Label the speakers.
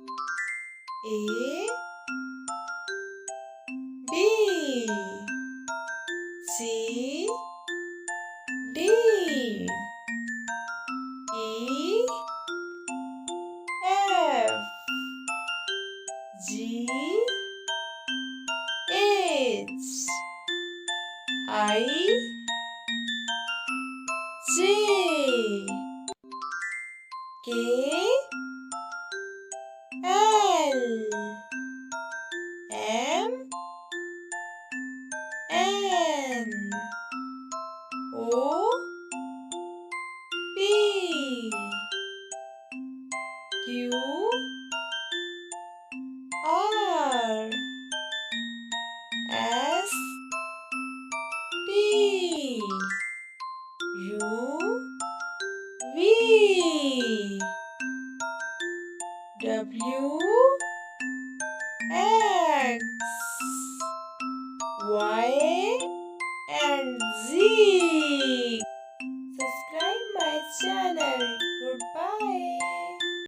Speaker 1: A B C D E F G H I J K L M N O P Q R S T U V W X Y and Z. Subscribe my channel. Goodbye.